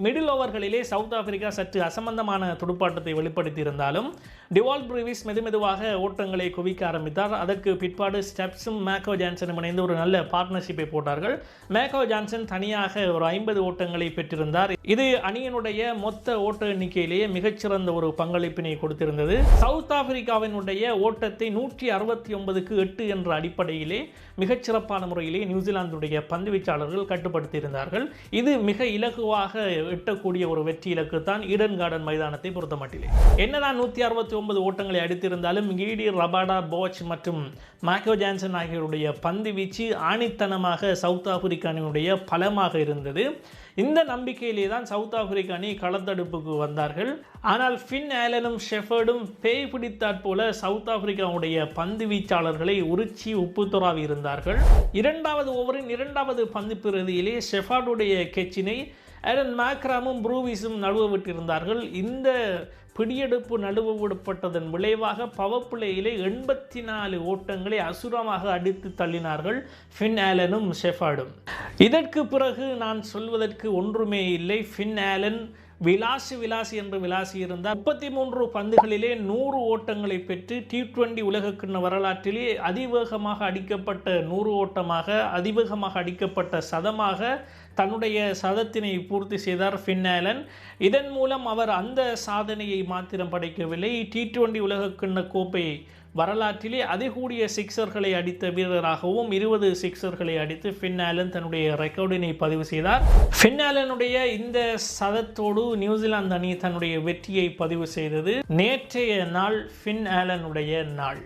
Middle ஓவர்களிலே south Africa சற்று அசம்பந்தமான துடுப்பாட்டத்தை வெளிப்படுத்தியிருந்தாலும் டிவால் Brevis மெதுமெதுவாக ஓட்டங்களை குவிக்க ஆரம்பித்தார். அதற்கு பிற்பாடு ஸ்டெப்ஸும் மேக்கோ ஜான்சனும் இணைந்து ஒரு நல்ல பார்ட்னர்ஷிப்பை போட்டார்கள். மேக்கோ ஜான்சன் தனியாக ஒரு 50 ஓட்டங்களை பெற்றிருந்தார். இது அணியினுடைய மொத்த ஓட்ட எண்ணிக்கையிலேயே மிகச்சிறந்த ஒரு பங்களிப்பினை கொடுத்திருந்தது. சவுத் ஆப்பிரிக்காவினுடைய ஓட்டத்தை 169க்கு 8 என்ற அடிப்படையிலே மிகச்சிறப்பான முறையிலே நியூசிலாந்துடைய பந்துவீச்சாளர்கள் கட்டுப்படுத்தியிருந்தார்கள். இது மிக இலகுவாக எட்டக்கூடிய ஒரு வெற்றி இலக்கு தான் ஈடன் கார்டன் மைதானத்தை பொறுத்த மட்டிலே. என்னதான் 169 ஓட்டங்களை அடித்திருந்தாலும் ஈடி, ரபாடா, போச் மற்றும் மேக்கோ ஜான்சன் ஆகியோருடைய பந்து வீச்சு ஆணித்தனமாக சவுத் ஆப்பிரிக்க அணியினுடைய பலமாக இருந்தது. இந்த நம்பிக்கையிலே தான் சவுத் ஆப்பிரிக்க அணி களத்தடுப்புக்கு வந்தார்கள். ஆனால் ஃபின் ஆலனும் ஷெஃபர்டும் பேய் பிடித்தாற் போல சவுத் ஆப்பிரிக்காவுடைய பந்து வீச்சாளர்களை உரிச்சி உப்பு துறாவி இருந்தார்கள். இரண்டாவது ஓவரின் இரண்டாவது பந்து பிரதியிலே ஷெஃபர்டுடைய கெச்சினை ஆலன் மாக்ராமும் ப்ரூவிஸும் நழுவ விட்டிருந்தார்கள். இந்த பிடியெடுப்பு நழுவ விடப்பட்டதன் விளைவாக பவர் பிளேயிலே 84 ஓட்டங்களை அசுரமாக அடித்து தள்ளினார்கள் ஃபின் ஆலனும் ஷெஃபர்டும். இதற்கு பிறகு நான் சொல்வதற்கு ஒன்றுமே இல்லை. ஃபின் ஆலன் விலாசி என்று விளாசி இருந்தார். 33 பந்துகளிலே 100 ஓட்டங்களை பெற்று T20 உலகக்கிண்ண வரலாற்றிலே அதிவேகமாக அடிக்கப்பட்ட 100 ஓட்டமாக, அதிவேகமாக அடிக்கப்பட்ட சதமாக தன்னுடைய சதத்தினை பூர்த்தி செய்தார் ஃபின் ஆலன். இதன் மூலம் அவர் அந்த சாதனையை மாத்திரம் படைக்கவில்லை, T20 உலகக்கிண்ண கோப்பை வரலாற்றிலே அதிகூடிய சிக்சர்களை அடித்த வீரராகவும் 20 சிக்சர்களை அடித்து ஃபின் ஆலன் தன்னுடைய ரெக்கார்டினை பதிவு செய்தார். ஃபின் ஆலனுடைய இந்த சதத்தோடு நியூசிலாந்து அணி தன்னுடைய வெற்றியை பதிவு செய்தது. நேற்றைய நாள் ஃபின் ஆலனுடைய நாள்.